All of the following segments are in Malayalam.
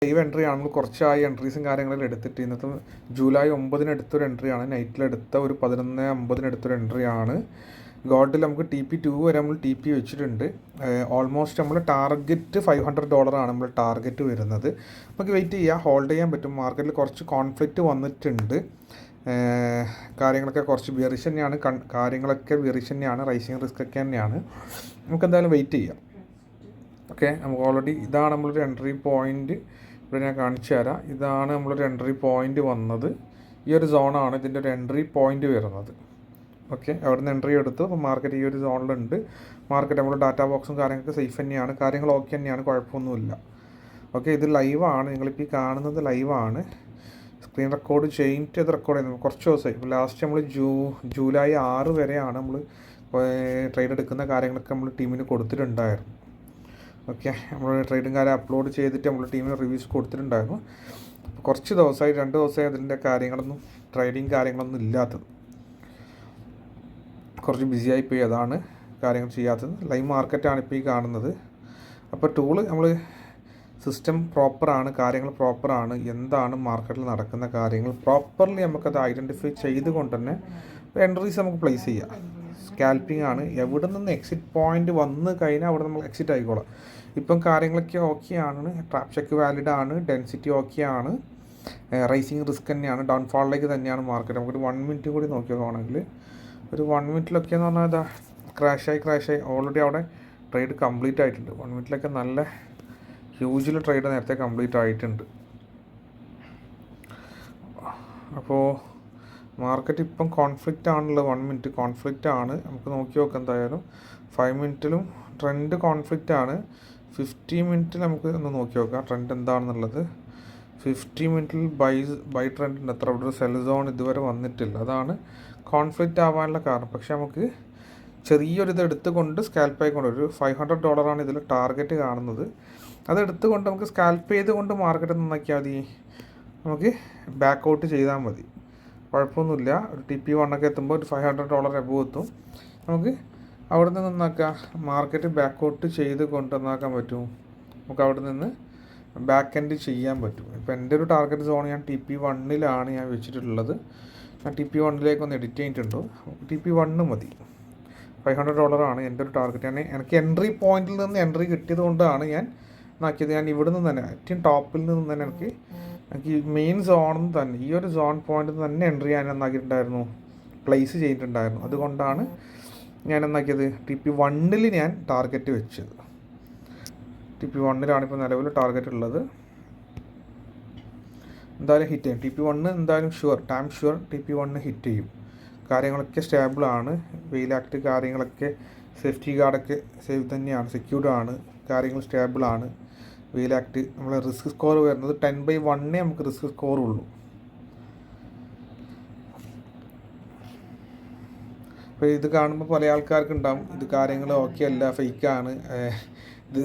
ലൈവ് എൻട്രി ആണ്. നമ്മൾ കുറച്ചായി എൻട്രീസും കാര്യങ്ങളും എടുത്തിട്ട് ഇന്നത്തെ ജൂലൈ 9 എടുത്തൊരു എൻട്രിയാണ്. നൈറ്റിലെടുത്ത ഒരു 11:50 എടുത്തൊരു എൻട്രിയാണ്. ഗോൾഡിൽ നമുക്ക് TP2 വരെ നമ്മൾ TP വെച്ചിട്ടുണ്ട്. ഓൾമോസ്റ്റ് നമ്മൾ ടാർഗറ്റ് $500 നമ്മൾ ടാർഗറ്റ് വരുന്നത്. നമുക്ക് വെയിറ്റ് ചെയ്യാം, ഹോൾഡ് ചെയ്യാൻ പറ്റും. മാർക്കറ്റിൽ കുറച്ച് കോൺഫ്ലിക്റ്റ് വന്നിട്ടുണ്ട്. കാര്യങ്ങളൊക്കെ കുറച്ച് ബിയറിഷ് തന്നെയാണ്. കാര്യങ്ങളൊക്കെ ബിയറിഷ് തന്നെയാണ്. റൈസിങ് റിസ്ക് ഒക്കെ തന്നെയാണ്. നമുക്ക് എന്തായാലും വെയിറ്റ് ചെയ്യാം. ഓക്കെ, നമുക്ക് ഓൾറെഡി ഇതാണ് നമ്മളൊരു എൻട്രി പോയിൻറ്റ്. ഇവിടെ ഞാൻ കാണിച്ചു തരാം. ഇതാണ് നമ്മളൊരു എൻട്രി പോയിൻറ്റ് വന്നത്. ഈ ഒരു സോണാണ് ഇതിൻ്റെ ഒരു എൻട്രി പോയിൻറ്റ് വരുന്നത്. ഓക്കെ, അവിടെ നിന്ന് എൻട്രി എടുത്തു. അപ്പോൾ മാർക്കറ്റ് ഈ ഒരു സോണിലുണ്ട്. മാർക്കറ്റ് നമ്മൾ ഡാറ്റാ ബോക്സും കാര്യങ്ങളൊക്കെ സേഫ് തന്നെയാണ്. കാര്യങ്ങൾ ഓക്കെ തന്നെയാണ്, കുഴപ്പമൊന്നുമില്ല. ഓക്കെ, ഇത് ലൈവാണ്. നിങ്ങളിപ്പോൾ ഈ കാണുന്നത് ലൈവാണ്. സ്ക്രീൻ റെക്കോർഡ് ചെയ്തിട്ട് ഇത് റെക്കോർഡ് ചെയ്യുന്നത് കുറച്ച് ദിവസമായി. ഇപ്പോൾ ലാസ്റ്റ് നമ്മൾ ജൂലൈ 6 വരെയാണ് നമ്മൾ ട്രേഡ് എടുക്കുന്ന കാര്യങ്ങളൊക്കെ നമ്മൾ ടീമിന് കൊടുത്തിട്ടുണ്ടായിരുന്നു. ഓക്കെ, നമ്മൾ ട്രേഡും കാര്യം അപ്ലോഡ് ചെയ്തിട്ട് നമ്മൾ ടീമിന് റിവ്യൂസ് കൊടുത്തിട്ടുണ്ടായിരുന്നു. അപ്പോൾ കുറച്ച് ദിവസമായി, 2 ദിവസമായി അതിൻ്റെ കാര്യങ്ങളൊന്നും ട്രേഡിങ് കാര്യങ്ങളൊന്നും ഇല്ലാത്തത്. കുറച്ച് ബിസി ആയിപ്പോയി, അതാണ് കാര്യങ്ങൾ ചെയ്യാത്തത്. ലൈവ് മാർക്കറ്റാണ് ഇപ്പോൾ ഈ കാണുന്നത്. അപ്പോൾ ടൂള് നമ്മൾ സിസ്റ്റം പ്രോപ്പറാണ്, കാര്യങ്ങൾ പ്രോപ്പറാണ്. എന്താണ് മാർക്കറ്റിൽ നടക്കുന്ന കാര്യങ്ങൾ പ്രോപ്പർലി നമുക്കത് ഐഡൻറ്റിഫൈ ചെയ്തുകൊണ്ട് തന്നെ എൻട്രീസ് നമുക്ക് പ്ലേസ് ചെയ്യാം. സ്കാൽപ്പിംഗ് ആണ്. എവിടെ നിന്ന് എക്സിറ്റ് പോയിൻ്റ് വന്ന് കഴിഞ്ഞാൽ അവിടെ നമ്മൾ എക്സിറ്റ് ആയിക്കോളാം. ഇപ്പം കാര്യങ്ങളൊക്കെ ഓക്കെയാണ്. ട്രാപ്പ് ചെക്ക് വാലിഡ് ആണ്. ഡെൻസിറ്റി ഓക്കെയാണ്. റൈസിങ് റിസ്ക് തന്നെയാണ്. ഡൗൺഫാളിലേക്ക് തന്നെയാണ് മാർക്കറ്റ്. നമുക്കൊരു 1 മിനിറ്റ് കൂടി നോക്കി നോക്കുകയാണെങ്കിൽ ഒരു 1 മിനിറ്റിലൊക്കെ എന്ന് പറഞ്ഞാൽ ഇതാ ക്രാഷായി ഓൾറെഡി അവിടെ ട്രേഡ് കംപ്ലീറ്റ് ആയിട്ടുണ്ട്. 1 മിനിറ്റിലൊക്കെ നല്ല ഹ്യൂജിൽ ട്രേഡ് നേരത്തെ കംപ്ലീറ്റ് ആയിട്ടുണ്ട്. അപ്പോൾ മാർക്കറ്റ് ഇപ്പം കോൺഫ്ലിക്റ്റ് ആണുള്ളത്. 1 മിനിറ്റ് കോൺഫ്ലിക്റ്റ് ആണ്. നമുക്ക് നോക്കി നോക്കാം. എന്തായാലും 5 മിനിറ്റിലും ട്രെൻഡ് കോൺഫ്ലിക്റ്റ് ആണ്. 50 മിനിറ്റിൽ നമുക്ക് ഒന്ന് നോക്കി നോക്കാം ട്രെൻഡ് എന്താണെന്നുള്ളത്. 50 മിനിറ്റിൽ ബൈ ട്രെൻഡ് ഉണ്ട്. അത്ര അവിടെ ഒരു സെൽ സോൺ ഇതുവരെ വന്നിട്ടില്ല. അതാണ് കോൺഫ്ലിക്റ്റ് ആവാനുള്ള കാരണം. പക്ഷേ നമുക്ക് ചെറിയൊരിത് എടുത്തുകൊണ്ട് സ്കാൽപ്പ് ആയിക്കൊണ്ട് ഒരു $500 ഇതിൽ ടാർഗറ്റ് കാണുന്നത്. അത് എടുത്തുകൊണ്ട് നമുക്ക് സ്കാൽപ്പ് ചെയ്തുകൊണ്ട് മാർക്കറ്റ് നന്നാക്കിയാൽ മതി. നമുക്ക് ബാക്ക് ഔട്ട് ചെയ്താൽ മതി, കുഴപ്പമൊന്നുമില്ല. ഒരു TP1 ഒക്കെ എത്തുമ്പോൾ ഒരു $500 എബോവ് എത്തും. നമുക്ക് അവിടെ നിന്ന് നന്നാക്കാം. മാർക്കറ്റ് ബാക്ക് ഔട്ട് ചെയ്ത് കൊണ്ടുവന്നാക്കാൻ പറ്റും. നമുക്ക് അവിടെ നിന്ന് ബാക്ക് എൻഡ് ചെയ്യാൻ പറ്റും. ഇപ്പോൾ എൻ്റെ ഒരു ടാർഗറ്റ് സോൺ ഞാൻ TP1 ഞാൻ വെച്ചിട്ടുള്ളത്. ഞാൻ TP1 ഒന്ന് എഡിറ്റ് ചെയ്തിട്ടുണ്ടോ. TP1 മതി. $500 എൻ്റെ ഒരു ടാർഗറ്റ്. എനിക്ക് എൻട്രി പോയിന്റിൽ നിന്ന് എൻട്രി കിട്ടിയത് കൊണ്ടാണ് ഞാൻ നാക്കിയത്. ഞാൻ ഇവിടെ നിന്ന് തന്നെ ഏറ്റവും ടോപ്പിൽ നിന്ന് തന്നെ എനിക്ക് മെയിൻ സോണിൽ തന്നെ ഈ ഒരു സോൺ പോയിന്റിൽ നിന്ന് തന്നെ എൻട്രി ഞാൻ എന്നാക്കിയിട്ടുണ്ടായിരുന്നു, പ്ലേസ് ചെയ്തിട്ടുണ്ടായിരുന്നു. അതുകൊണ്ടാണ് ഞാൻ എന്നാക്കിയത് TP1 ഞാൻ ടാർഗറ്റ് വെച്ചത്. TP1 ഇപ്പോൾ നിലവിൽ ടാർഗറ്റ് ഉള്ളത്. എന്തായാലും ഹിറ്റ് ചെയ്യും TP1. എന്തായാലും ഷുവർ TP1 ഹിറ്റ് ചെയ്യും. കാര്യങ്ങളൊക്കെ സ്റ്റേബിളാണ്. വെയിലാക്ട് കാര്യങ്ങളൊക്കെ സേഫ്റ്റി ഗാർഡൊക്കെ സേഫ് തന്നെയാണ്, സെക്യൂർഡ് ആണ്. കാര്യങ്ങൾ സ്റ്റേബിളാണ്. വെയിലാക്ട് നമ്മളെ റിസ്ക് സ്കോർ വരുന്നത് 10/1 നമുക്ക് റിസ്ക് സ്കോർ ഉള്ളൂ. അപ്പോൾ ഇത് കാണുമ്പോൾ പല ആൾക്കാർക്ക് ഉണ്ടാവും ഇത് കാര്യങ്ങൾ ഓക്കെ അല്ല, ഫേക്കാണ്, ഇത്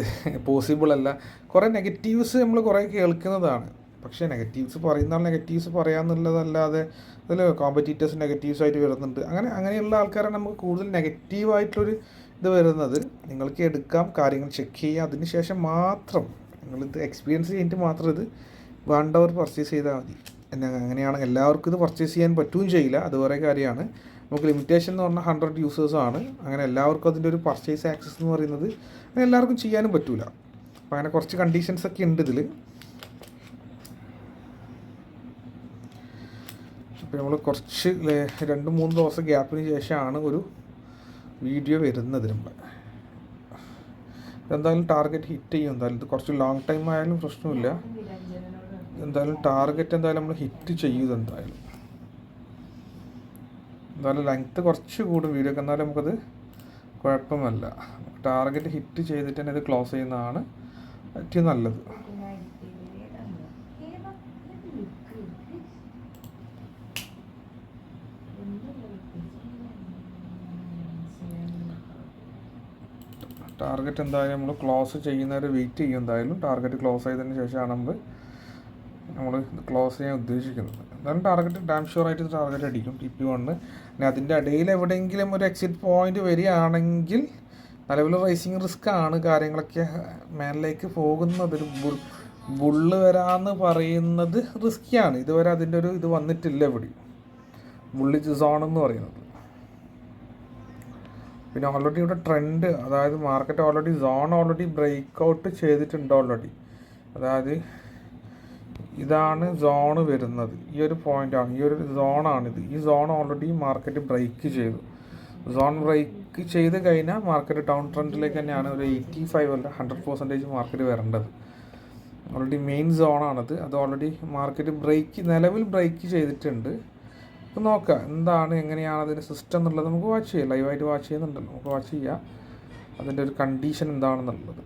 പോസിബിൾ അല്ല. കുറേ നെഗറ്റീവ്സ് നമ്മൾ കുറേ കേൾക്കുന്നതാണ്. പക്ഷേ നെഗറ്റീവ്സ് പറയുന്ന നെഗറ്റീവ്സ് പറയാമെന്നുള്ളതല്ലാതെ അതിൽ കോമ്പറ്റീറ്റേഴ്സ് നെഗറ്റീവ്സ് ആയിട്ട് വരുന്നുണ്ട്. അങ്ങനെയുള്ള ആൾക്കാരാണ് നമുക്ക് കൂടുതൽ നെഗറ്റീവായിട്ടുള്ളൊരു ഇത് വരുന്നത്. നിങ്ങൾക്ക് എടുക്കാം, കാര്യങ്ങൾ ചെക്ക് ചെയ്യാം. അതിന് ശേഷം മാത്രം നിങ്ങളിത് എക്സ്പീരിയൻസ് ചെയ്തിട്ട് മാത്രം ഇത് വേണ്ടവർ പർച്ചേസ് ചെയ്താൽ മതി. അങ്ങനെയാണ് എല്ലാവർക്കും ഇത് പർച്ചേസ് ചെയ്യാൻ പറ്റുകയും ചെയ്യില്ല, അത് വേറെ കാര്യമാണ്. നമുക്ക് ലിമിറ്റേഷൻ എന്ന് പറഞ്ഞാൽ 100 യൂസേഴ്സാണ്. അങ്ങനെ എല്ലാവർക്കും അതിൻ്റെ ഒരു പർച്ചേസ് ആക്സസ് എന്ന് പറയുന്നത് അങ്ങനെ എല്ലാവർക്കും ചെയ്യാനും പറ്റില്ല. അപ്പോൾ അങ്ങനെ കുറച്ച് കണ്ടീഷൻസൊക്കെ ഉണ്ട് ഇതിൽ. അപ്പോൾ നമ്മൾ കുറച്ച് 2-3 ദിവസം ഗ്യാപ്പിന് ശേഷമാണ് ഒരു വീഡിയോ വരുന്നതിന് മുമ്പ്. എന്തായാലും ടാർഗറ്റ് ഹിറ്റ് ചെയ്യും. എന്തായാലും ഇത് കുറച്ച് ലോങ് ടൈം ആയാലും പ്രശ്നമില്ല. എന്തായാലും ടാർഗറ്റ് എന്തായാലും നമ്മൾ ഹിറ്റ് ചെയ്യും. എന്തായാലും ലെങ്ത്ത് കുറച്ച് കൂടും വീഡിയോക്ക്, എന്നാലും നമുക്കത് കുഴപ്പമല്ല. ടാർഗറ്റ് ഹിറ്റ് ചെയ്തിട്ട് തന്നെ ഇത് ക്ലോസ് ചെയ്യുന്നതാണ് ഏറ്റവും നല്ലത്. ടാർഗറ്റ് എന്തായാലും നമ്മൾ ക്ലോസ് ചെയ്യുന്നവരെ വെയിറ്റ് ചെയ്യും. എന്തായാലും ടാർഗറ്റ് ക്ലോസ് ചെയ്തതിന് ശേഷമാണ് നമ്മൾ ക്ലോസ് ചെയ്യാൻ ഉദ്ദേശിക്കുന്നത്. എന്തായാലും ടാർഗറ്റ് ഡാം ഷുവറായിട്ട് ടാർഗറ്റ് അടിക്കും TP1. പിന്നെ അതിൻ്റെ ഇടയിൽ എവിടെയെങ്കിലും ഒരു എക്സിറ്റ് പോയിന്റ് വരികയാണെങ്കിൽ നിലവിൽ റൈസിങ് റിസ്ക് ആണ്. കാര്യങ്ങളൊക്കെ മേലിലേക്ക് പോകുന്നതൊരു ബുള്ള് വരാമെന്ന് പറയുന്നത് റിസ്ക്കിയാണ്. ഇതുവരെ അതിൻ്റെ ഒരു ഇത് വന്നിട്ടില്ല ഇവിടെ, ബുള്ളിഷ് സോൺ എന്ന് പറയുന്നത്. പിന്നെ ഓൾറെഡി ഇവിടെ ട്രെൻഡ്, അതായത് market already zone already break out ചെയ്തിട്ടുണ്ട് ഓൾറെഡി. അതായത് ഇതാണ് സോണ് വരുന്നത്, ഈ ഒരു പോയിൻ്റാണ്, ഈ ഒരു സോണാണിത്. ഈ സോൺ ഓൾറെഡി മാർക്കറ്റ് ബ്രേക്ക് ചെയ്തു. സോൺ ബ്രേക്ക് ചെയ്ത് കഴിഞ്ഞാൽ മാർക്കറ്റ് ഡൗൺ ട്രെൻഡിലേക്ക് തന്നെയാണ് ഒരു 85 അല്ല 100% മാർക്കറ്റ് വരേണ്ടത്. ഓൾറെഡി മെയിൻ സോണാണത്. അത് ഓൾറെഡി മാർക്കറ്റ് നിലവിൽ ബ്രേക്ക് ചെയ്തിട്ടുണ്ട്. അപ്പോൾ നോക്കാം എന്താണ്, എങ്ങനെയാണ് അതിൻ്റെ സിസ്റ്റം എന്നുള്ളത് നമുക്ക് വാച്ച് ചെയ്യാം. ലൈവായിട്ട് വാച്ച് ചെയ്യുന്നുണ്ടല്ലോ, നമുക്ക് വാച്ച് ചെയ്യാം അതിൻ്റെ ഒരു കണ്ടീഷൻ എന്താണെന്നുള്ളത്.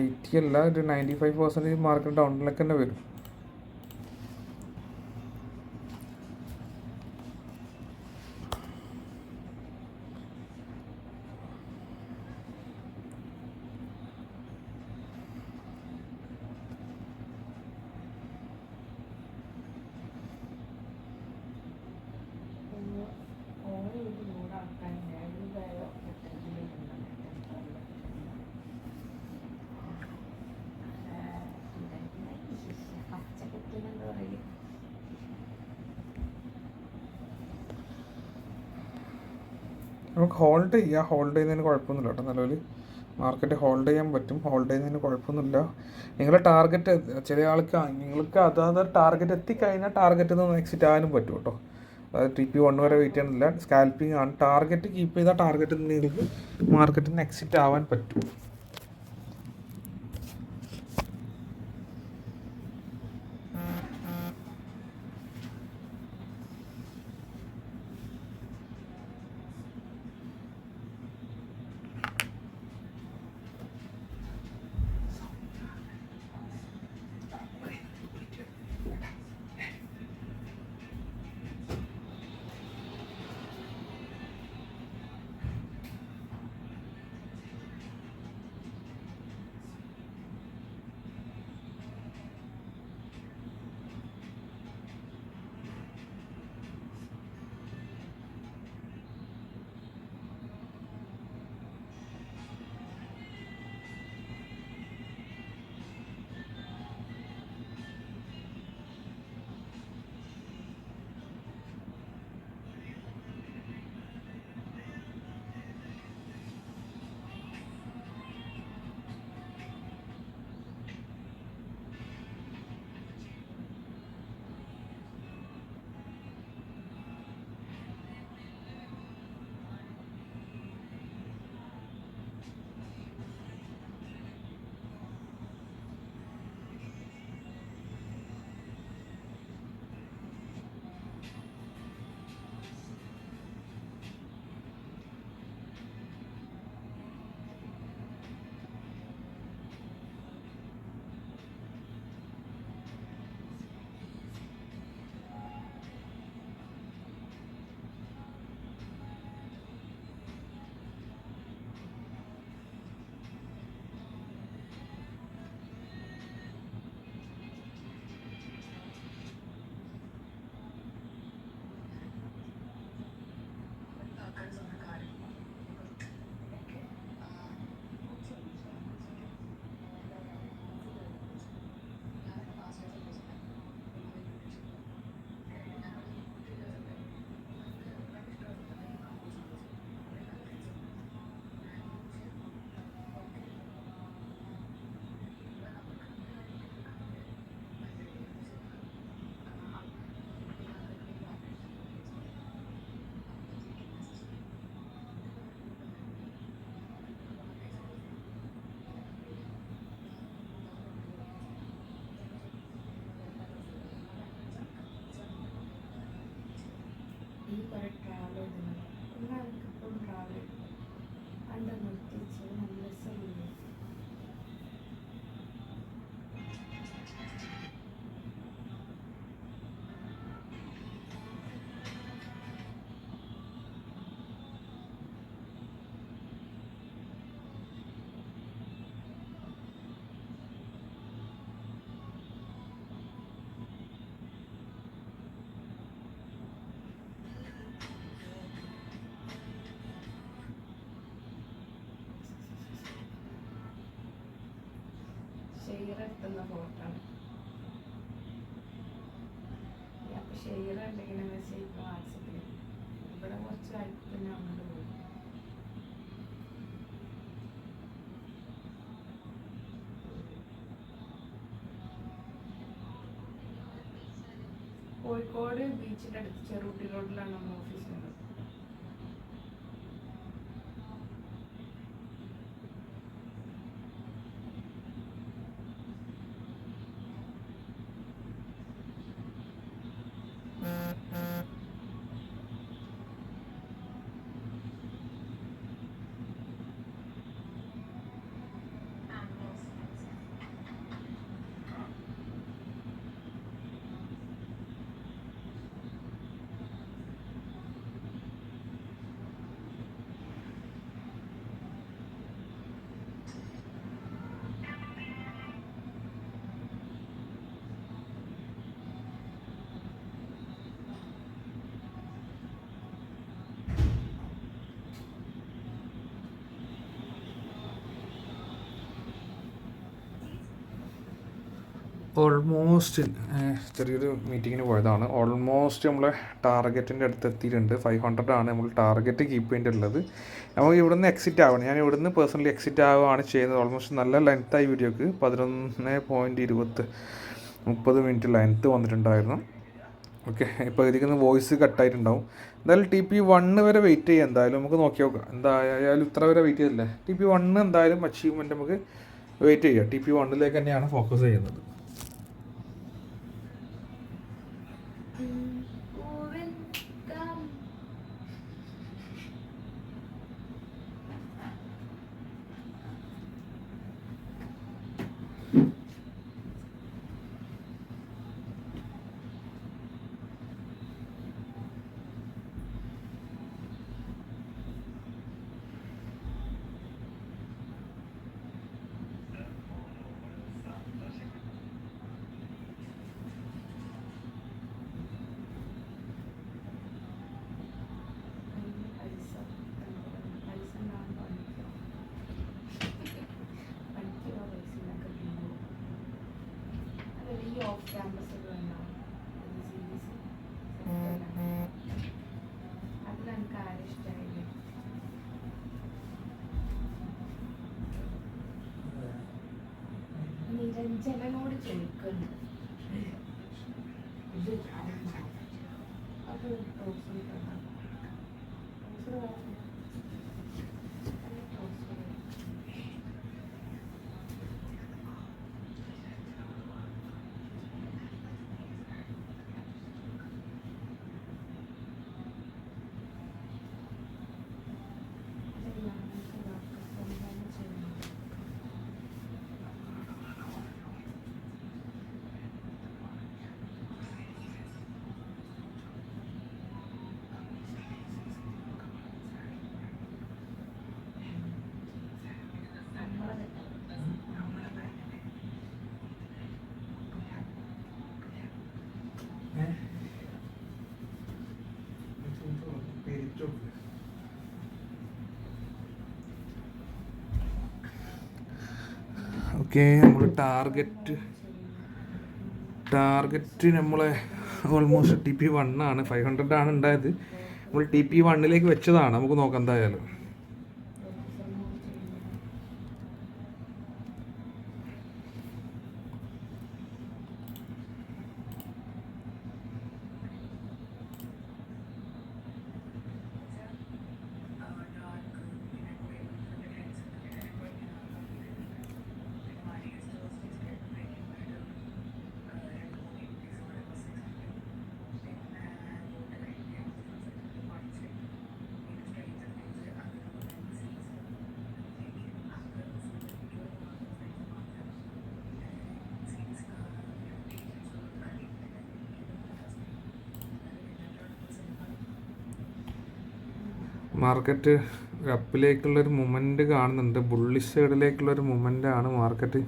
80 അല്ല, ഒരു 95% മാർക്കറ്റ് ഡൗണിലേക്ക് തന്നെ വരും. നമുക്ക് ഹോൾഡ് ചെയ്യുന്നതിന് കുഴപ്പമൊന്നുമില്ല കേട്ടോ. നിലവിൽ മാർക്കറ്റ് ഹോൾഡ് ചെയ്യാൻ പറ്റും, ഹോൾഡ് ചെയ്യുന്നതിന് കുഴപ്പമൊന്നുമില്ല. നിങ്ങളുടെ ടാർഗറ്റ്, ചില ആൾക്ക് നിങ്ങൾക്ക് അതായത് ടാർഗറ്റ് എത്തിക്കഴിഞ്ഞാൽ ടാർഗറ്റിൽ നിന്ന് എക്സിറ്റ് ആകാനും പറ്റും കേട്ടോ. അതായത് TP1 വരെ വെയിറ്റ് ചെയ്യണമെന്നില്ല, സ്കാൽപ്പിംഗ് ആണ്. ടാർഗറ്റ് കീപ്പ് ചെയ്താൽ ടാർഗറ്റിൽ നിന്ന് നിങ്ങൾക്ക് മാർക്കറ്റിൽ നിന്ന് എക്സിറ്റ് ആവാൻ പറ്റും. ഷെയർ എടുത്തുന്ന ഫോട്ടോ ആണ്. അപ്പോൾ ഷെയർ ഉണ്ടെങ്കിൽ മെസ്സേജ് ഇപ്പോൾ വാട്സപ്പിൽ ഇവിടെ കുറച്ച് ആയിട്ട് പിന്നെ അങ്ങോട്ട് പോകും. കോഴിക്കോട് ബീച്ചിൻ്റെ അടുത്ത് ചെറുകുട്ടി റോഡിലാണ് നമ്മൾ ഓഫീസ് ഉള്ളത്. ഓൾമോസ്റ്റ് ചെറിയൊരു മീറ്റിങ്ങിന് പോയതാണ്. ഓൾമോസ്റ്റ് നമ്മളെ ടാർഗറ്റിൻ്റെ അടുത്ത് എത്തിയിട്ടുണ്ട്. 500 ആണ് നമ്മൾ ടാർഗറ്റ് കീപ്പ് ചെയ്യേണ്ടിയുള്ളത്. നമുക്ക് ഇവിടുന്ന് എക്സിറ്റ് ആവണം. ഞാൻ ഇവിടുന്ന് പേഴ്സണലി എക്സിറ്റ് ആവുകയാണ് ചെയ്യുന്നത്. ഓൾമോസ്റ്റ് നല്ല ലെങ്ത്തായി വീഡിയോക്ക് 11.30 മിനിറ്റ് ലെങ്ത്ത് വന്നിട്ടുണ്ടായിരുന്നു. ഓക്കെ, ഇപ്പോൾ ഇതിക്കുന്ന വോയിസ് കട്ടായിട്ടുണ്ടാവും. എന്തായാലും TP1 വരെ വെയിറ്റ് ചെയ്യാം. എന്തായാലും നമുക്ക് നോക്കി നോക്കാം. എന്തായാലും ഇത്ര വരെ വെയിറ്റ് ചെയ്തില്ലേ. TP1 എന്തായാലും അച്ചീവ്മെൻറ്റ് നമുക്ക് വെയിറ്റ് ചെയ്യാം. TP1 തന്നെയാണ് ഫോക്കസ് ചെയ്യുന്നത്. നിരഞ്ജനോട് ചോദിക്കുന്നു. അത് ഓക്കെ, നമ്മൾ ടാർഗറ്റ് നമ്മളെ ഓൾമോസ്റ്റ് TP1 ആണ്. 500 ആണ് ഉണ്ടായത്. നമ്മൾ TP1 വെച്ചതാണ്. നമുക്ക് നോക്കാം എന്തായാലും. മാർക്കറ്റ് അപ്പിലേക്കുള്ളൊരു മൂവ്മെൻറ്റ് കാണുന്നുണ്ട്. ബുള്ളിഷ് സൈഡിലേക്കുള്ളൊരു മൂവ്മെൻറ്റാണ് മാർക്കറ്റ്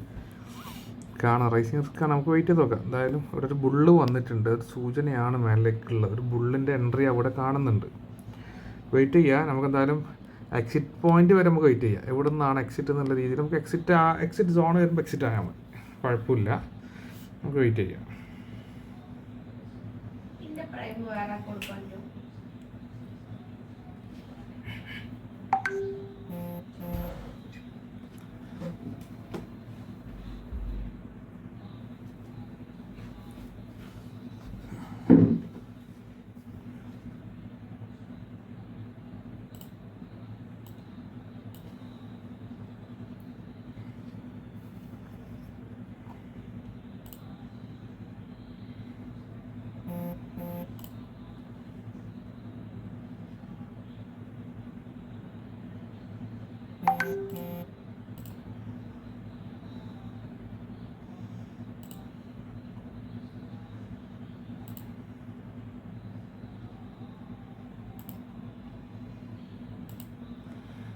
കാണാം. റൈസിങ് റിസ്ക് ആണ്. നമുക്ക് വെയിറ്റ് ചെയ്ത് നോക്കാം. എന്തായാലും ഇവിടെ ഒരു ബുള്ള് വന്നിട്ടുണ്ട്. ഒരു സൂചനയാണ് മേലേക്കുള്ള ഒരു ബുള്ളിൻ്റെ എൻട്രി അവിടെ കാണുന്നുണ്ട്. വെയിറ്റ് ചെയ്യുക. നമുക്ക് എന്തായാലും എക്സിറ്റ് പോയിന്റ് വരെ നമുക്ക് വെയിറ്റ് ചെയ്യാം. എവിടെ നിന്നാണ് എക്സിറ്റ് എന്നുള്ള രീതിയിൽ നമുക്ക് എക്സിറ്റ് സോൺ വരുമ്പോൾ എക്സിറ്റ് ആയാൽ മതി. കുഴപ്പമില്ല, നമുക്ക് വെയിറ്റ് ചെയ്യാം.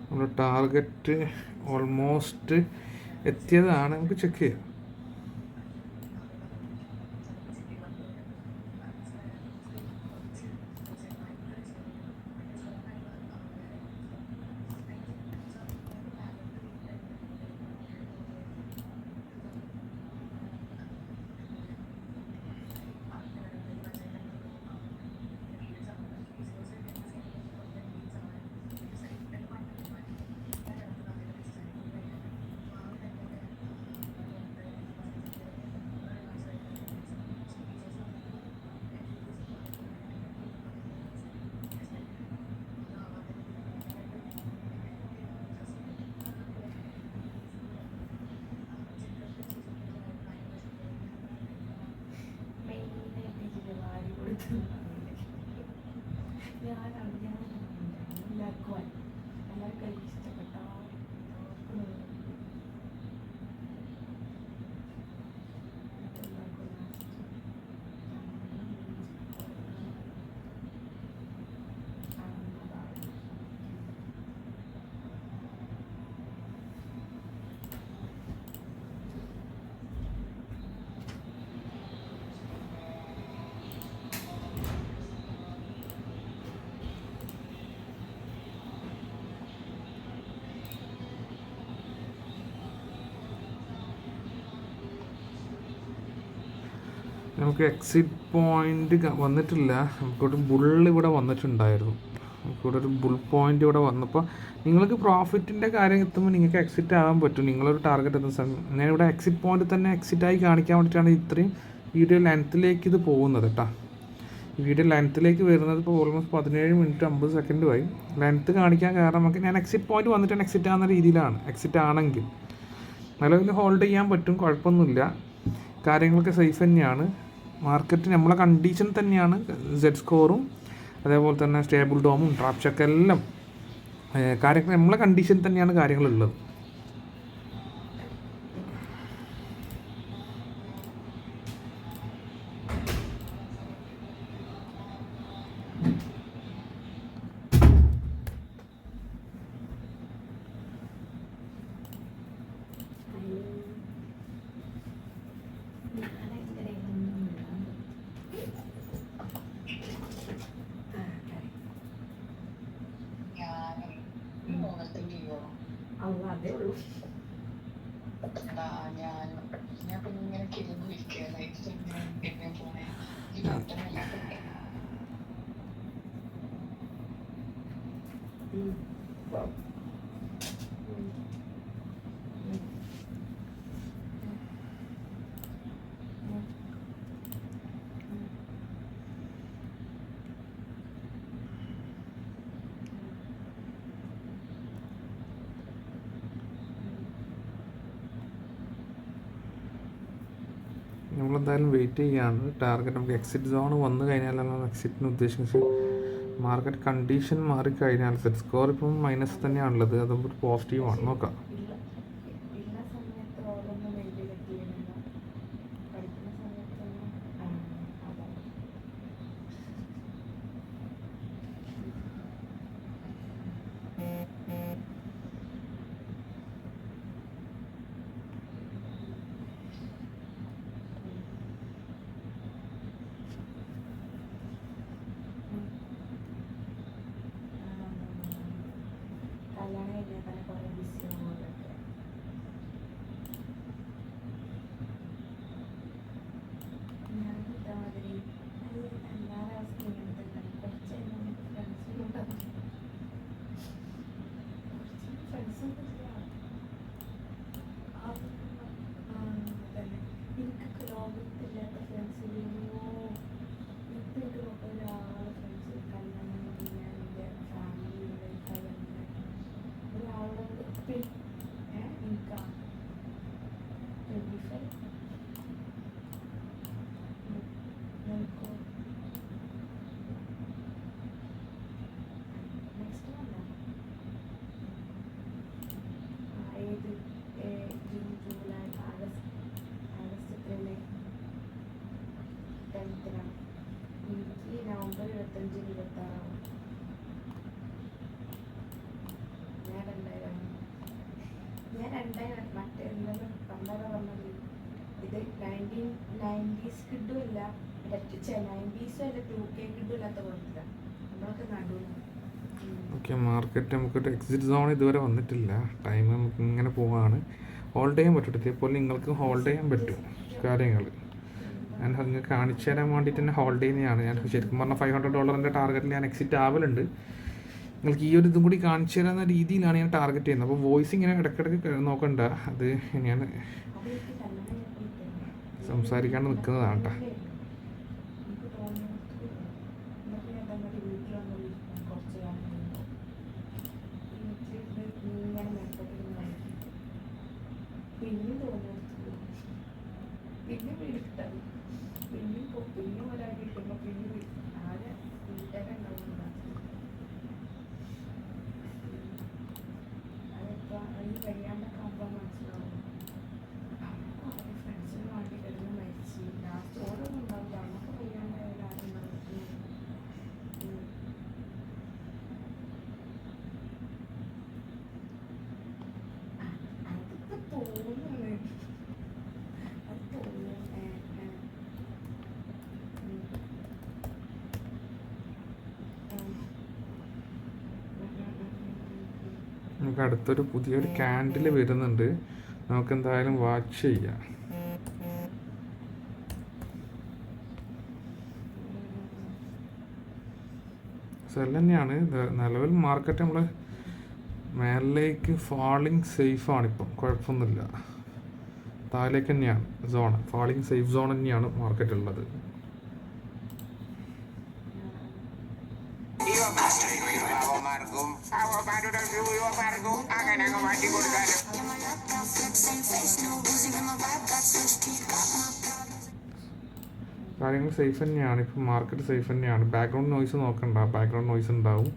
നമ്മൾ ടാർഗറ്റ് ഓൾമോസ്റ്റ് എത്തിയതാണ്, നമുക്ക് ചെക്ക് ചെയ്യാം. നമുക്ക് എക്സിറ്റ് പോയിന്റ് വന്നിട്ടില്ല. നമുക്കൊരു ബുള്ള് ഇവിടെ വന്നിട്ടുണ്ടായിരുന്നു. നമുക്കിവിടെ ഒരു ബുൾ പോയിന്റ് ഇവിടെ വന്നപ്പോൾ നിങ്ങൾക്ക് പ്രോഫിറ്റിൻ്റെ കാര്യം എത്തുമ്പോൾ നിങ്ങൾക്ക് എക്സിറ്റ് ആകാൻ പറ്റും. നിങ്ങളൊരു ടാർഗറ്റ് എത്തുന്ന സമയം ഞാനിവിടെ എക്സിറ്റ് പോയിന്റ് തന്നെ എക്സിറ്റായി കാണിക്കാൻ വേണ്ടിയിട്ടാണ് ഇത്രയും വീഡിയോ ലെങ്ത്തിലേക്ക് ഇത് പോകുന്നത് കേട്ടോ. വീഡിയോ ലെങ്ത്തിലേക്ക് വരുന്നത് ഇപ്പോൾ ഓൾമോസ്റ്റ് 17 മിനിറ്റ് 50 സെക്കൻഡുമായി. ലെങ്ത്ത് കാണിക്കാൻ കാരണം നമുക്ക് ഞാൻ എക്സിറ്റ് പോയിന്റ് വന്നിട്ടാണ് എക്സിറ്റ് ആകുന്ന രീതിയിലാണ്. എക്സിറ്റ് ആണെങ്കിൽ നിലവിൽ ഹോൾഡ് ചെയ്യാൻ പറ്റും, കുഴപ്പമൊന്നുമില്ല. കാര്യങ്ങളൊക്കെ സേഫ് തന്നെയാണ്. മാർക്കറ്റ് നമ്മളെ കണ്ടീഷൻ തന്നെയാണ്. സെഡ് സ്കോറും അതേപോലെ തന്നെ സ്റ്റേബിൾ ഡോമും ട്രാപ്പ് ചെക്ക് എല്ലാം കാര്യങ്ങൾ നമ്മളെ കണ്ടീഷൻ തന്നെയാണ് കാര്യങ്ങളുള്ളത്. അതേ ഉള്ളൂ. നമ്മളെന്തായാലും വെയിറ്റ് ചെയ്യുകയാണ്. ടാർഗറ്റ് നമുക്ക് എക്സിറ്റ് സോൺ വന്നു കഴിഞ്ഞാലാണ് എക്സിറ്റിന് ഉദ്ദേശിച്ച് മാർക്കറ്റ് കണ്ടീഷൻ മാറിക്കഴിഞ്ഞാൽ സെറ്റ് സ്കോർ ഇപ്പം മൈനസ് തന്നെയാണുള്ളത്, അതും ഒരു പോസിറ്റീവാണ്. നോക്കാം. കല്യാണം കഴിഞ്ഞാൽ തന്നെ കുറേ ബിസിയാണ്. ലോകത്തില്ലാത്ത ഫ്രണ്ട്സിലെയോ ഇപ്പം എനിക്ക് ഒരാളെ ഫ്രണ്ട്സ് കല്യാണം കഴിഞ്ഞാൽ എൻ്റെ ഫാമിലി ലൈഫായി ഒരാളുടെ ഇപ്പം എനിക്കാ 25 നിനക്കോ നെക്സ്റ്റ് വന്ന ഏത് ജൂൺ ജൂലൈ ആഗസ്റ്റ് എത്രയല്ലേ 10th എനിക്ക് നവംബർ 25 26 ഞാൻ 2000 മറ്റേ എന്താണ് പണ്ടാണ് പറഞ്ഞത് ഇത് 90s കിഡും ഇല്ല 90s അല്ല 2K കിഡും ഇല്ലാത്ത പോലത്തെ നമ്മളൊക്കെ നടുവിലാണ്. ഓക്കെ, മാർക്കറ്റ് നമുക്കൊരു എക്സിറ്റ് സോൺ ഇതുവരെ വന്നിട്ടില്ല. ടൈം നമുക്ക് ഇങ്ങനെ പോവാണ്. ഹോൾഡ് ചെയ്യാൻ പറ്റും. ഇതേപോലെ നിങ്ങൾക്ക് ഹോൾഡ് ചെയ്യാൻ പറ്റും കാര്യങ്ങൾ. ഞാൻ നിങ്ങൾക്ക് കാണിച്ചു തരാൻ വേണ്ടിയിട്ട് തന്നെ ഹോൾഡ് ചെയ്യുന്നതാണ്. ഞാൻ ശരിക്കും പറഞ്ഞാൽ $500 ടാർഗറ്റിൽ ഞാൻ എക്സിറ്റ് ആവലുണ്ട്. നിങ്ങൾക്ക് ഈ ഒരു ഇതും കൂടി കാണിച്ചു തരാവുന്ന രീതിയിലാണ് ഞാൻ ടാർഗറ്റ് ചെയ്യുന്നത്. അപ്പോൾ വോയിസ് ഇങ്ങനെ ഇടയ്ക്കിടയ്ക്ക് നോക്കണ്ട. അത് ഞാൻ സംസാരിക്കാണ്ട് നിൽക്കുന്നതാണ് കേട്ടോ. എനിക്ക് തോന്നുന്നു നമുക്ക് ഞാൻ തന്നെ വീട്ടിൽ വന്ന് കുറച്ച് കാലം കഴിയുമ്പോൾ എനിക്ക് ഇങ്ങനെ മെച്ചപ്പെടുന്നതായിരിക്കും. പിന്നെയും തോന്നുന്നു പിന്നെ വീട്ടിട്ടത് പിന്നെ ഒരാൾ കിട്ടുമ്പോൾ പിന്നെ ആകെ വീട്ടുകാരെ ഉണ്ടാവുന്നതാണ്. അതിപ്പോൾ അതിന് കഴിയാണ്ടൊക്കെ ആകുമ്പോൾ മനസ്സിലാവും. ഫ്രണ്ട്സിന് വേണ്ടി കിടന്ന് മരിച്ച് ലാസ്റ്റ് ഓരോന്നും ഉണ്ടാവില്ല. നമുക്ക് കഴിയാണ്ടായ ആരും അതൊക്കെ തോന്നുന്നു. അത് തോന്നുന്നു. നമുക്ക് അടുത്തൊരു പുതിയൊരു ക്യാൻഡിൽ വരുന്നുണ്ട്. നമുക്ക് എന്തായാലും വാച്ച് ചെയ്യാം. സെൽ തന്നെയാണ് നിലവിൽ മാർക്കറ്റ്. നമ്മൾ മേലിലേക്ക് ഫാളിങ് സേഫാണ്. ഇപ്പം കുഴപ്പമൊന്നുമില്ല. താഴേക്ക് തന്നെയാണ് സോൺ. ഫാളിങ് സേഫ് സോൺ തന്നെയാണ് മാർക്കറ്റ് ഉള്ളത്. കാര്യങ്ങൾ സേഫ് തന്നെയാണ്. ഇപ്പം മാർക്കറ്റ് സേഫ് തന്നെയാണ്. ബാക്ക്ഗ്രൗണ്ട് നോയ്സ് നോക്കണ്ട. ബാക്ക്ഗ്രൗണ്ട് നോയ്സ് ഉണ്ടാവും.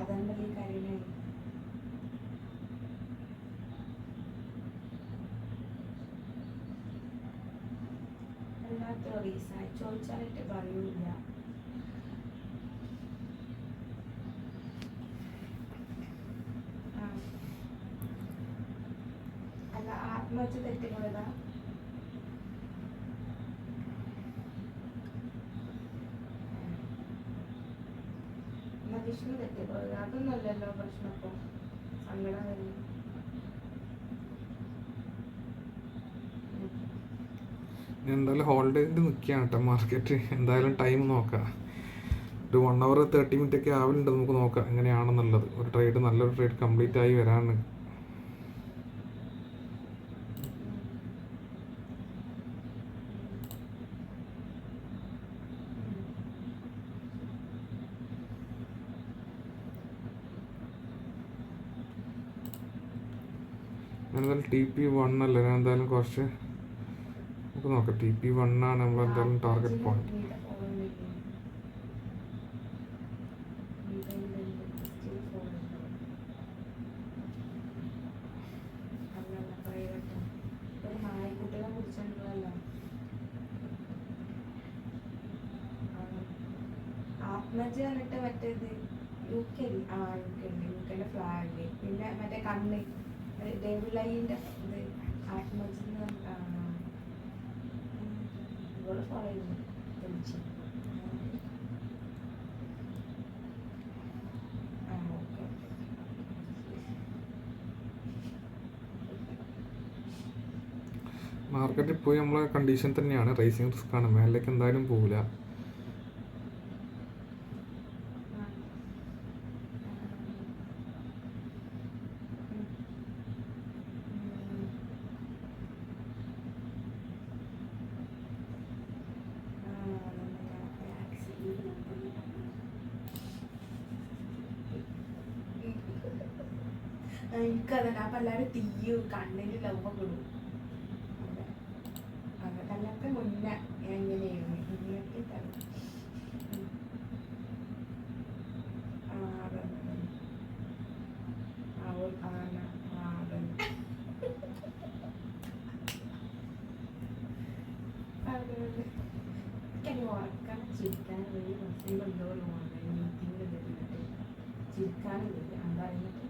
അതാണ്ടല്ലേ ഈ കരീനെ അല്ലാത്ത റീസൺ ചോദിച്ചാലിട്ട് പറയൂല. ആത്മഹത്യ തെറ്റുകളതാ. വിഷ്ണു തെറ്റിപ്പോയത് അതൊന്നുമല്ലല്ലോ പ്രശ്നം. അപ്പോൾ സങ്കടം വരുന്നു. എന്തായാലും ഹോളിഡേയിൽ നിൽക്കുകയാണ് കേട്ടോ മാർക്കറ്റ്. എന്തായാലും ടൈം നോക്കാം. ഒരു 1 hour 30 minute ഒക്കെ ആവുന്നുണ്ട്. നമുക്ക് നോക്കാം എങ്ങനെയാണെന്നുള്ളത്. ഒരു ട്രേഡ് നല്ലൊരു ട്രേഡ് കംപ്ലീറ്റ് ആയി വരാണ്. എന്തായാലും TP1 അല്ലേ, ഞാൻ എന്തായാലും കുറച്ച് നമുക്ക് നോക്കാം. TP1 ആണ് നമ്മളെന്തായാലും ടാർഗറ്റ് പോയിന്റ്. നായ്ക്കുട്ടികളെ കുറിച്ചുള്ളതല്ലോ ആത്മഹത്യ എന്നിട്ട് മറ്റേത് UK യുടെ ഫ്ലാഗ്, പിന്നെ മറ്റേ കണ്ണ് ഡേവിളൈൻ്റെ ഇത് ആത്മഹത്യ ഇവള് ഫോളോ ചെയ്യുന്നു. തെളിച്ച് ഓക്കെ മാർക്കറ്റിൽ പോയി നമ്മളെ കണ്ടീഷൻ തന്നെയാണ്. റേസിംഗ് റിസ്ക് ആണ്, മേലേക്ക് എന്തായാലും പോകില്ല. എനിക്കതന്നെ. അപ്പം എല്ലാവരും തീയും കണ്ണിന് ലവൊക്കെ ഇടും. അതെ കല്ലൊക്കെ മുന്നേ എങ്ങനെയായിരുന്നു ഇങ്ങനെയൊക്കെ തരും. അതന്നെ എനിക്ക് ഉറക്കാൻ ചിരിക്കാൻ വലിയ മസീബ് എന്തോ ഒരു ഓൺലൈൻ മീറ്റിങ്ങിൽ വരുന്നിട്ട് ചിരിക്കാനില്ല. എന്താ എന്നിട്ട്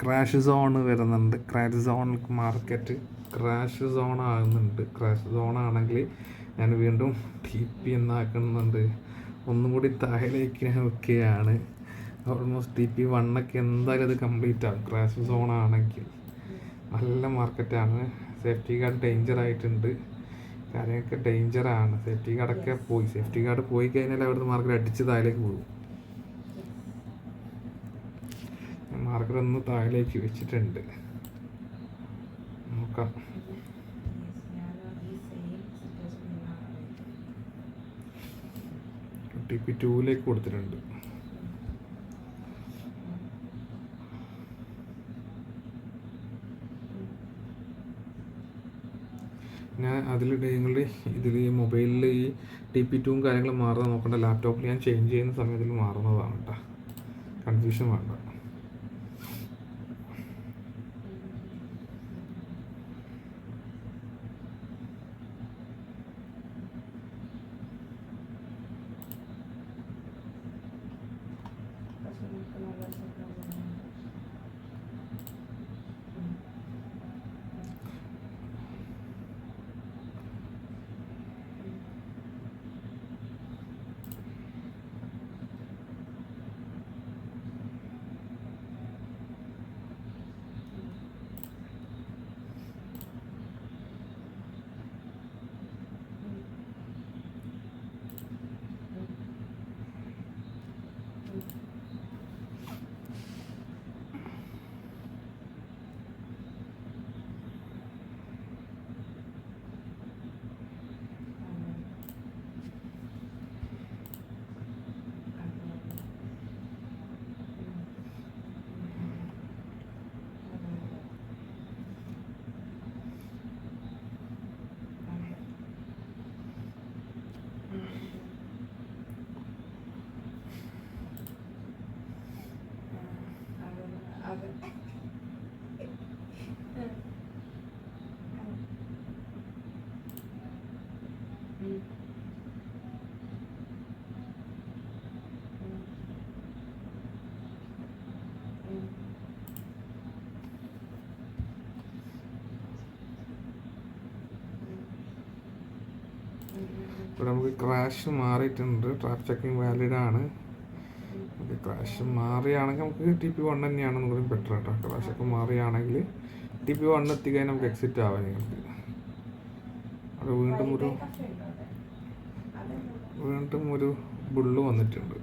ക്രാഷ് സോൺ വരുന്നുണ്ട്. Crash zone market crash zone ആകുന്നുണ്ട്. ക്രാഷ് സോൺ ആണെങ്കിൽ ഞാൻ വീണ്ടും TP എന്നാക്കുന്നുണ്ട്. ഒന്നും കൂടി താഴേക്ക് ഞാൻ വെക്കുകയാണ്. ഓൾമോസ്റ്റ് TP1 ഒക്കെ എന്തായാലും അത് കംപ്ലീറ്റ് ആകും. ക്രാഷ് സോൺ ആണെങ്കിൽ നല്ല മാർക്കറ്റാണ്. സേഫ്റ്റി ഗാർഡ് ഡേഞ്ചർ ആയിട്ടുണ്ട്. കാര്യമൊക്കെ ഡേഞ്ചറാണ്. സേഫ്റ്റി ഗാർഡൊക്കെ പോയി. സേഫ്റ്റി ഗാർഡ് പോയി കഴിഞ്ഞാൽ അവിടുന്ന് മാർക്കറ്റ് അടിച്ച് താഴേക്ക് പോകും. മാർക്കറ്റ് ഒന്ന് താഴേക്ക് വെച്ചിട്ടുണ്ട്. നോക്കാം. TP2ലേക്ക് കൊടുത്തിട്ടുണ്ട്. ഞാൻ അതിൽ നിങ്ങളുടെ ഇതിൽ ഈ മൊബൈലിൽ ഈ TP2 കാര്യങ്ങളും മാറാൻ നോക്കണ്ട. ലാപ്ടോപ്പിൽ ഞാൻ ചേഞ്ച് ചെയ്യുന്ന സമയത്തിൽ മാറുന്നതാണ് കേട്ടോ. കൺഫ്യൂഷൻ വേണ്ട. ഇവിടെ നമുക്ക് ക്രാഷ് മാറിയിട്ടുണ്ട്. ട്രാപ്പ് ചെക്കിങ് വാലിഡ് ആണ്. ഓക്കെ, ക്രാഷ് മാറിയാണെങ്കിൽ നമുക്ക് TP1 തന്നെയാണ് ഒന്നുകൂടി ബെറ്റർ കേട്ടോ. ക്രാഷൊക്കെ മാറിയാണെങ്കിൽ TP1 എത്തിക്കഴിഞ്ഞാൽ നമുക്ക് എക്സിറ്റ് ആവാം. നിങ്ങൾക്ക് അവിടെ വീണ്ടും ഒരു ബുള്ള് വന്നിട്ടുണ്ട്.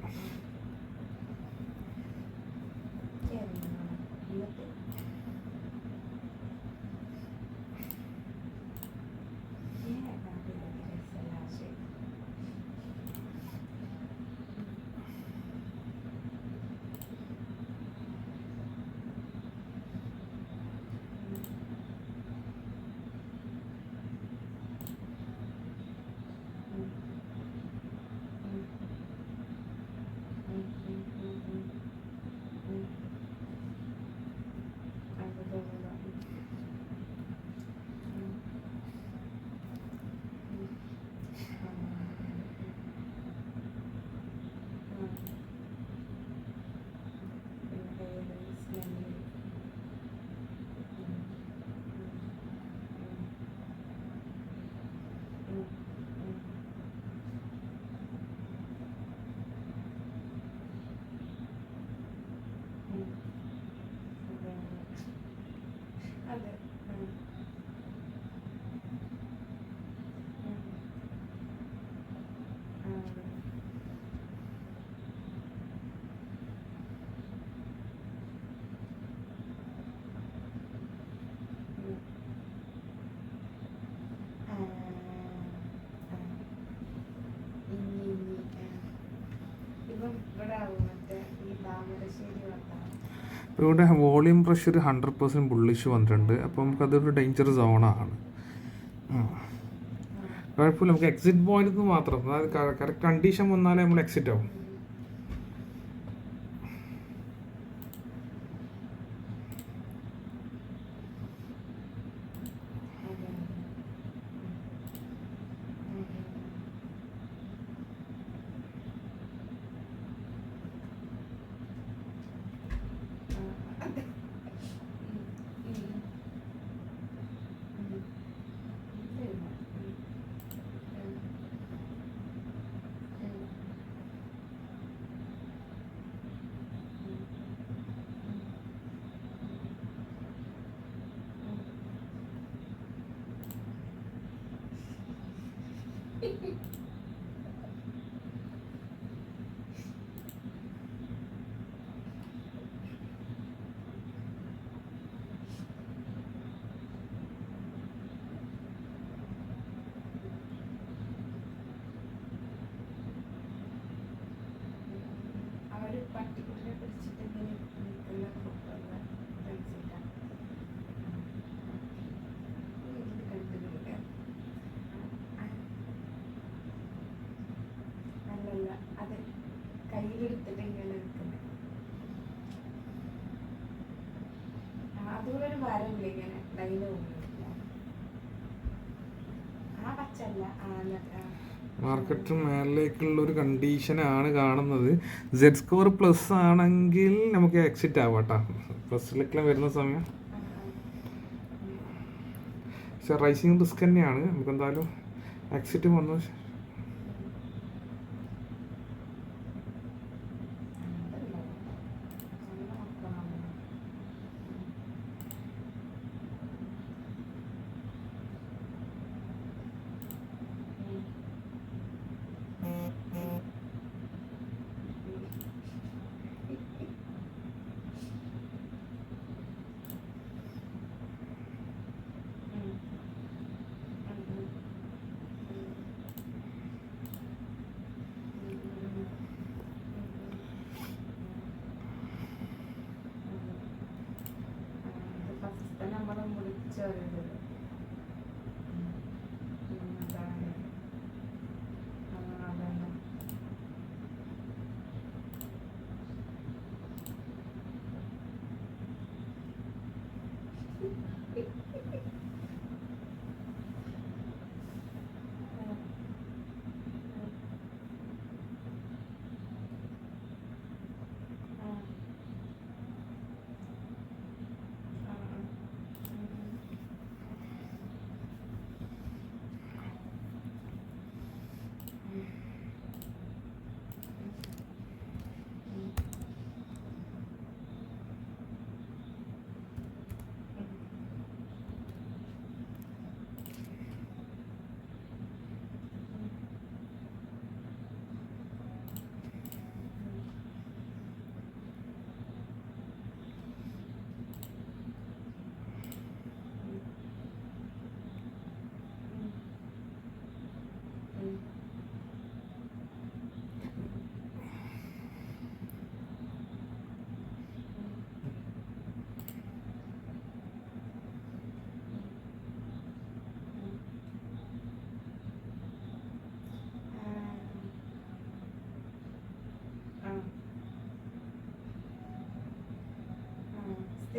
ഇവിടെ വോളിയം പ്രഷർ 100% ബുള്ളിഷ് വന്നിട്ടുണ്ട്. അപ്പോൾ നമുക്കതൊരു ഡേഞ്ചർ സോണാണ്. കുഴപ്പമില്ല, നമുക്ക് എക്സിറ്റ് പോയിന്റ് നിന്ന് മാത്രം, അതായത് കറക്റ്റ് കണ്ടീഷൻ വന്നാലേ നമ്മൾ എക്സിറ്റ് ആവും. പട്ടിക്കുട്ടിനെ പിടിച്ചിട്ട് ഇങ്ങനെ നിൽക്കുന്ന ഫോട്ടോകൾ മനസ്സിലാക്കാം. കണ്ടിട്ടില്ല. അല്ലല്ല, അത് കയ്യിലെടുത്തിട്ട് ഇങ്ങനെ നിൽക്കുന്നത്. അതുപോലെ ഒരു വരമില്ല ഇങ്ങനെ ലൈന് പോകുന്നില്ല. ആ പച്ചല്ല, മാർക്കറ്റ് മേളിലേക്കുള്ള ഒരു കണ്ടീഷനാണ് കാണുന്നത്. Z സ്കോർ പ്ലസ് ആണെങ്കിൽ നമുക്ക് എക്സിറ്റ് ആവാം കേട്ടോ, പ്ലസ്സിലേക്കെല്ലാം വരുന്ന സമയം. പക്ഷെ റൈസിങ് റിസ്ക് തന്നെയാണ്. നമുക്ക് എന്തായാലും എക്സിറ്റ് വന്നു.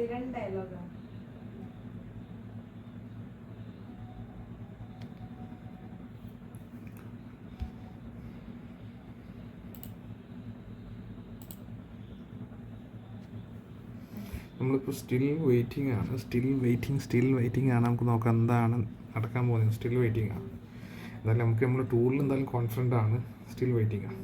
സ്ഥിരം ഡയലോഗാണ്. നമ്മളിപ്പോൾ സ്റ്റിൽ വെയിറ്റിംഗ് ആണ്. സ്റ്റിൽ വെയിറ്റിംഗ് ആണ്. നമുക്ക് നോക്കാം എന്താണ് നടക്കാൻ പോകുന്നത്. സ്റ്റിൽ വെയിറ്റിംഗ് ആണ്. എന്തായാലും നമുക്ക് നമ്മുടെ ടൂറിൽ എന്തായാലും കോൺഫിഡൻ്റ് ആണ്. സ്റ്റിൽ വെയിറ്റിംഗ് ആണ്.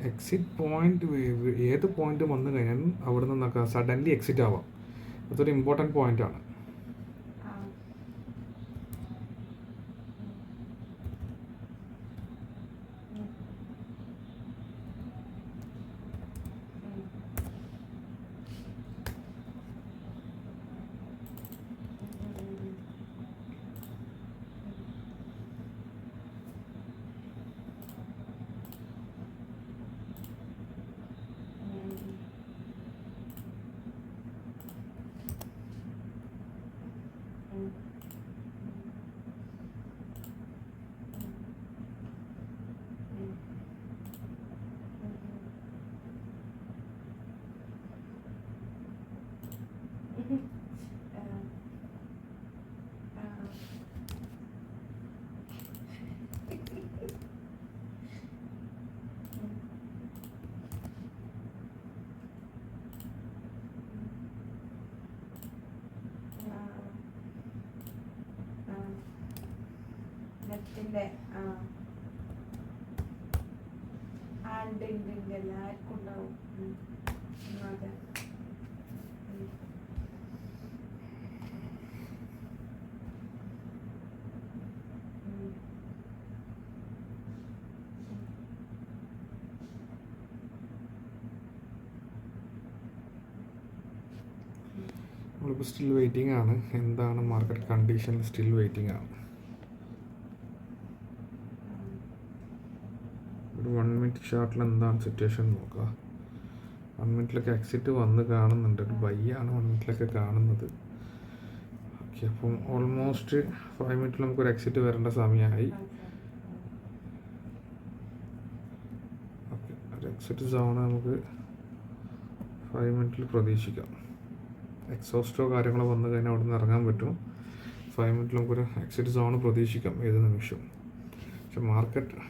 എക്സിറ്റ് പോയിന്റ് ഏത് പോയിന്റ് വന്നു കഴിഞ്ഞാലും അവിടെ നിന്നൊക്കെ സഡൻലി എക്സിറ്റ് ആവാം. അതൊരു ഇമ്പോർട്ടൻറ്റ് പോയിൻ്റാണ്. നെറ്റിന്റെ ഉണ്ട് എല്ലാവർക്കും ഉണ്ടാവും. അതെ. നമ്മളിപ്പോൾ സ്റ്റിൽ വെയിറ്റിംഗ് ആണ്. എന്താണ് മാർക്കറ്റ് കണ്ടീഷൻ? സ്റ്റിൽ വെയിറ്റിംഗ് ആണ്. ഒരു 1 മിനിറ്റ് ചാർട്ടിൽ എന്താണ് സിറ്റുവേഷൻ നോക്കുക. 1 മിനിറ്റിലൊക്കെ എക്സിറ്റ് വന്ന് കാണുന്നുണ്ട്. ഒരു ബൈ ആണ് 1 മിനിറ്റിലൊക്കെ കാണുന്നത്. ഓക്കെ, അപ്പം ഓൾമോസ്റ്റ് 5 മിനിറ്റിൽ നമുക്കൊരു എക്സിറ്റ് വരേണ്ട സമയമായി. ഓക്കെ, ഒരു എക്സിറ്റ് സോൺ നമുക്ക് 5 മിനിറ്റിൽ പ്രതീക്ഷിക്കാം. എക്സോസ്റ്റോ കാര്യങ്ങളോ വന്നു കഴിഞ്ഞാൽ അവിടെ നിന്ന് ഇറങ്ങാൻ പറ്റും. 5 മിനിറ്റിൽ നമുക്കൊരു എക്സിറ്റ് സോൺ പ്രതീക്ഷിക്കാം ഏത് നിമിഷം. പക്ഷെ മാർക്കറ്റ്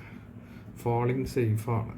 ഫോളിങ് സേഫാണ്.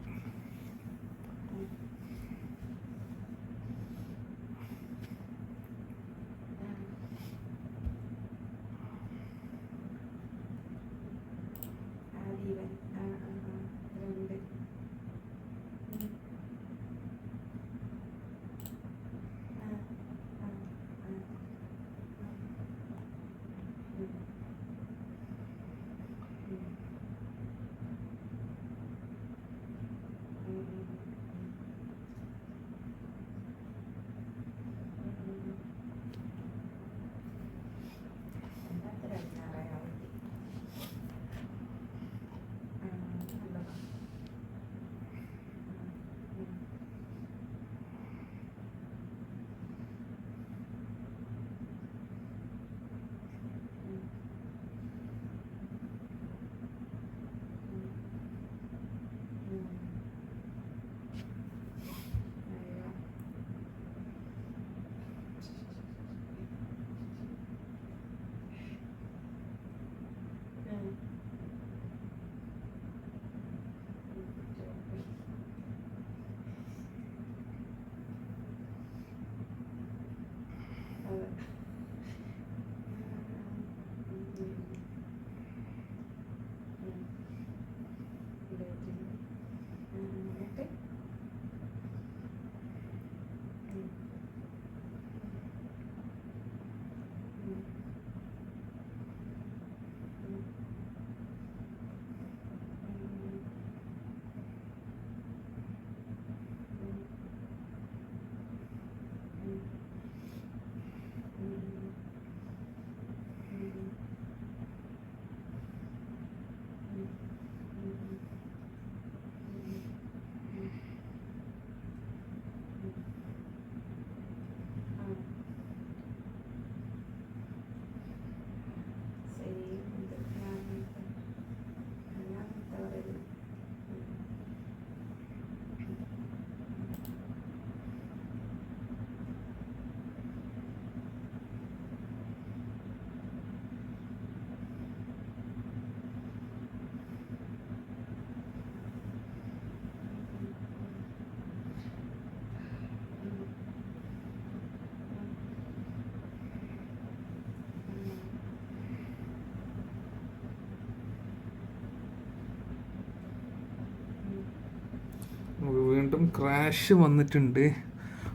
രണ്ടും ക്രാഷ് വന്നിട്ടുണ്ട്.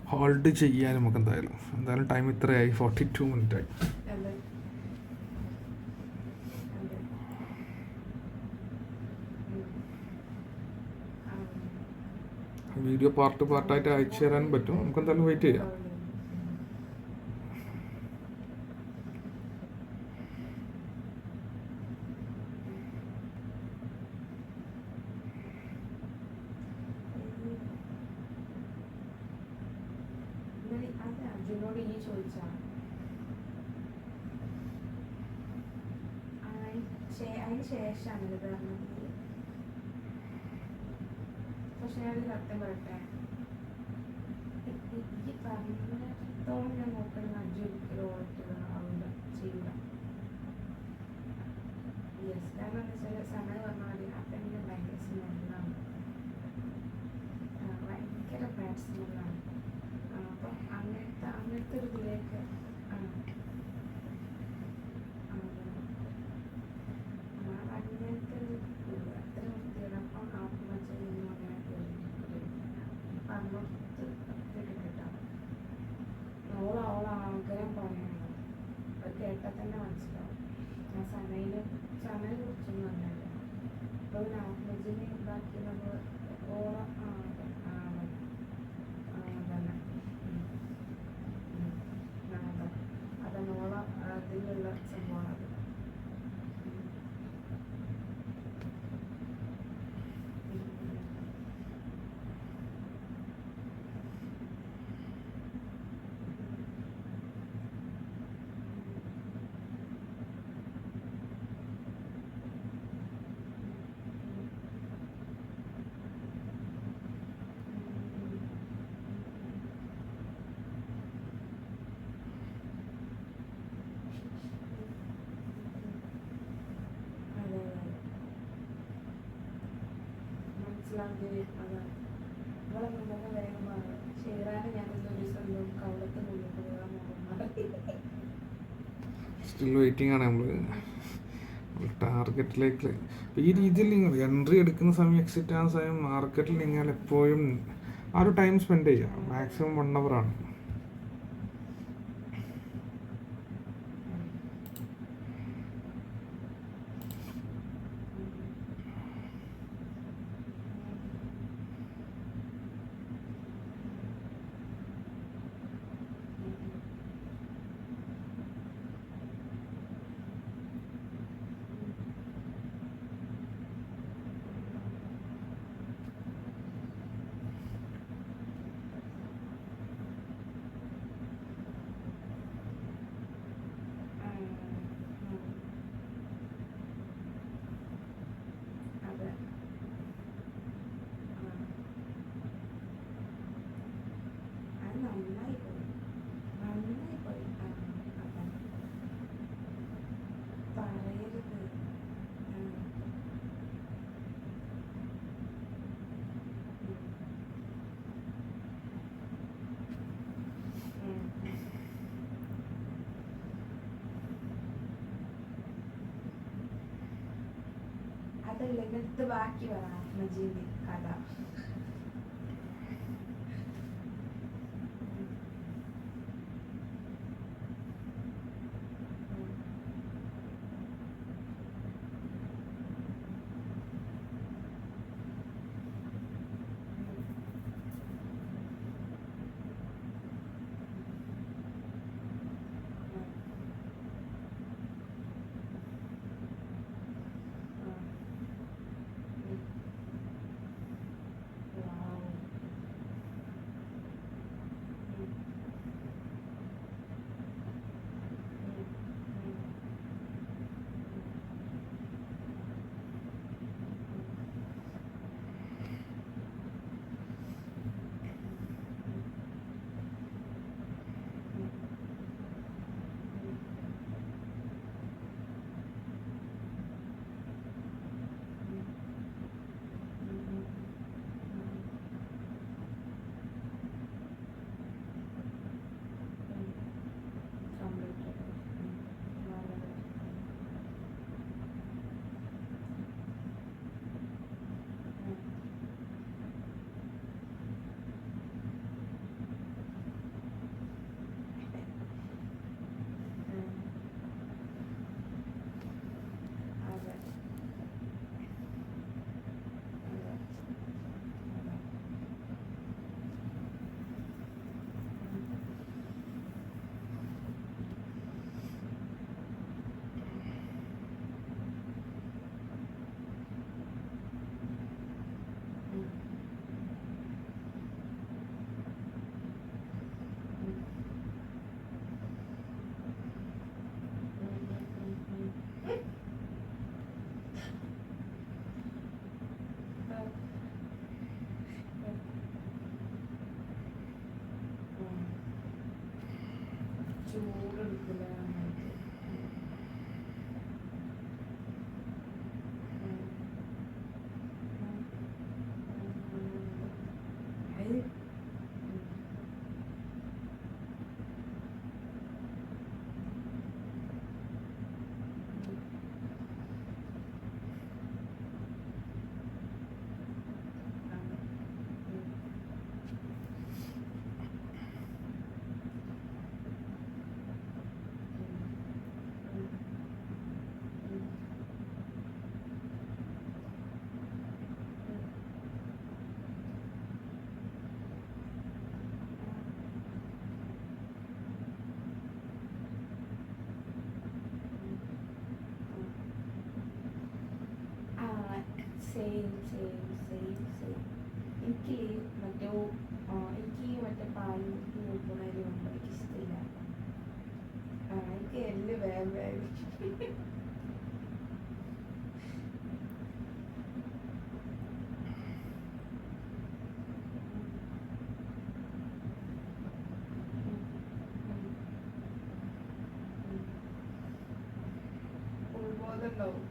ഹോൾഡ് ചെയ്യാൻ നമുക്ക് എന്തായാലും ടൈം ഇത്രയായി, 42 മിനിറ്റായി. വീഡിയോ പാർട്ടായിട്ട് അയച്ചു തരാൻ പറ്റും. നമുക്ക് എന്തായാലും വെയിറ്റ് ചെയ്യാം. അർജുനോട് ഈ ചോദിച്ചാ അതിന് ശേഷമാണ് ഇത് പറഞ്ഞത്. പക്ഷെ ഞാൻ സത്യം പറയട്ടെ, ഈ പറഞ്ഞിടത്തോളം ഞാൻ നോക്കണം അർജുൻ ഒരിക്കലും ആവില്ല, ചെയ്യില്ല. യെസ്, കാരണം എന്താ വെച്ചാൽ സമയം പറഞ്ഞാൽ അതെന്നെ ഭയങ്കര സ്മെല്ലാണ്, ഭയങ്കര ബാഡ് സ്മെല്ലാണ്. അപ്പം അങ്ങനത്തെ ഒരു ഇതിലേക്ക് അങ്ങനത്തെ ഒരു അത്ര വൃത്തിയാണ്. അപ്പം ആത്മഹത്യ ഓളാഗ്രഹം പറയണം, അത് കേട്ടാൽ തന്നെ മനസ്സിലാവും. ഞാൻ സമയം കുറിച്ചൊന്നും അറിയില്ല. അപ്പോൾ ഒരു ആത്മജിനെ ഉണ്ടാക്കി നമ്മൾ അതന്നെ അതിലുള്ള സംഭവമാണ്. ഇവിടെ നമുക്ക് വേഗമാണ് ചേരാൻ. ഞാനൊരു സ്വന്തം കവളത്ത് മുന്നിൽ സ്റ്റിൽ വെയിറ്റിംഗ് ആണ് നമ്മൾ ടാർഗറ്റിലേക്ക്. ഈ രീതിയിൽ നിങ്ങൾ എൻട്രി എടുക്കുന്ന സമയം, എക്സിറ്റ് ആകുന്ന സമയം മാർക്കറ്റിൽ നിങ്ങൾ എപ്പോഴും ആ ഒരു ടൈം സ്പെൻഡ് ചെയ്യുക. മാക്സിമം 1 hour ആണ്. അതല്ല, ഇന്നത്തെ ബാക്കി പറയാം മജീദ് കഥ. Same same same same. എനിക്ക് മറ്റേ പാലും കൂട്ടുന്നതിന് മുമ്പ് എനിക്ക് ഇഷ്ടമില്ല. എനിക്ക് എല്ല് വേറെ ഉൾബോധമുണ്ടാവും.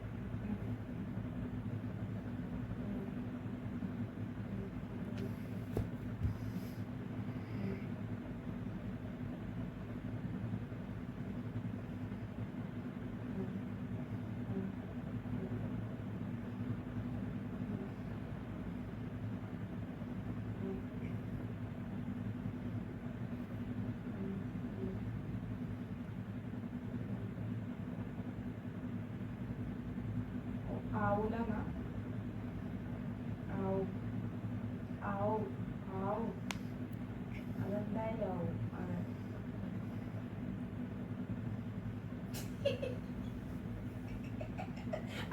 ആവൂല ആവും ആവും ആവും അതെന്തായാലും ആവും. അതെ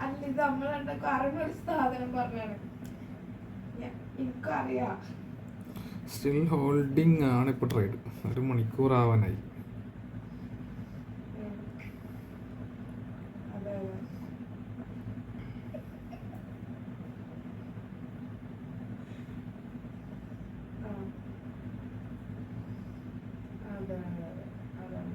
അല്ല, ഇത് നമ്മൾ രണ്ടൊക്കെ അറിഞ്ഞ ഒരു സാധനം പറഞ്ഞാണ്. എനിക്കറിയാം. സ്റ്റിൽ ഹോൾഡിംഗ് ആണ് ഇപ്പോൾ ട്രേഡ്. 1 മണിക്കൂർ ആവാനായി. അതെ അതെ അതെ അതെ അതാണ്.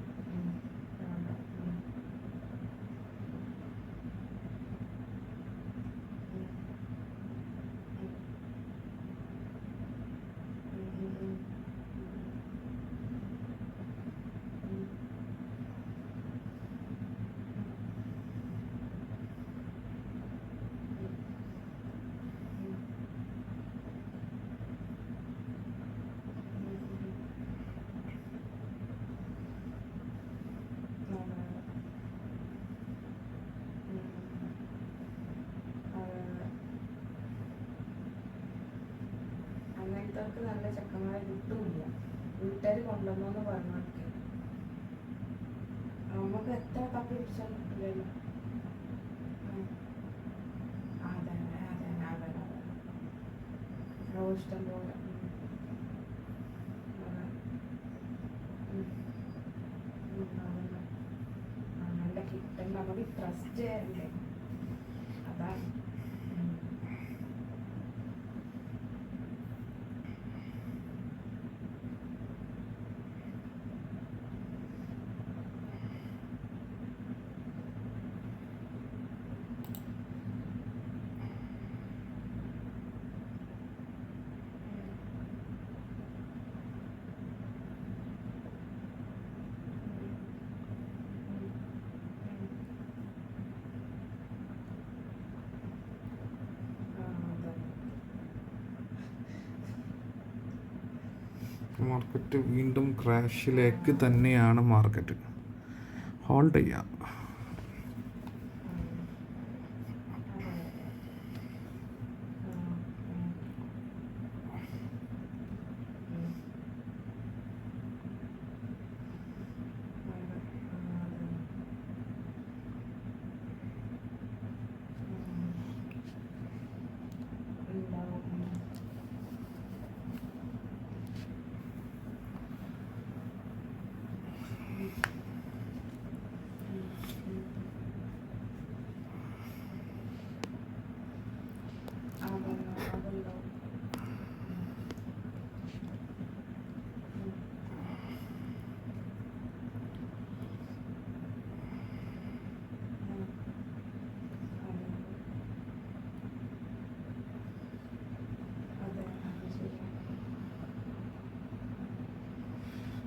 അതെ. അങ്ങനത്തെ നല്ല ചെക്കന്മാരെ കിട്ടൂല്ല. വീട്ടുകാർ കൊണ്ടുവന്നോന്ന് പറഞ്ഞോക്കെ നമുക്ക് എത്ര തപ്പി പിടിച്ചാലും കിട്ടില്ലല്ലോ. അതെ അതെ അതെ അതെ ഇഷ്ടം പോലെ. നല്ല കിട്ടണ്ട നമുക്ക് ട്രസ്റ്റ് ചെയ്യണ്ടേ, അതാണ്. മാർക്കറ്റ് വീണ്ടും ക്രാഷിലേക്ക് തന്നെയാണ്. മാർക്കറ്റ് ഹോൾഡ് ചെയ്യാം.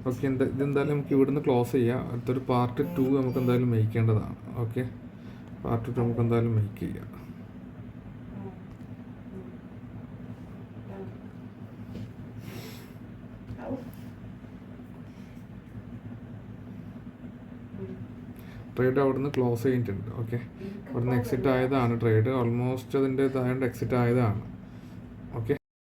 ഓക്കെ, ഇതെന്തായാലും നമുക്ക് ഇവിടുന്ന് ക്ലോസ് ചെയ്യാം. അടുത്തൊരു പാർട്ട് 2 നമുക്ക് എന്തായാലും മേക്കേണ്ടതാണ്. ഓക്കെ, പാർട്ട് 2 നമുക്ക് എന്തായാലും മേക്ക് ചെയ്യാം. ട്രേഡ് അവിടുന്ന് ക്ലോസ് ചെയ്തിട്ടുണ്ട്. ഓക്കെ, അവിടുന്ന് എക്സിറ്റ് ആയതാണ് ട്രേഡ്. ഓൾമോസ്റ്റ് അതിൻ്റെ താഴെ എക്സിറ്റ് ആയതാണ്.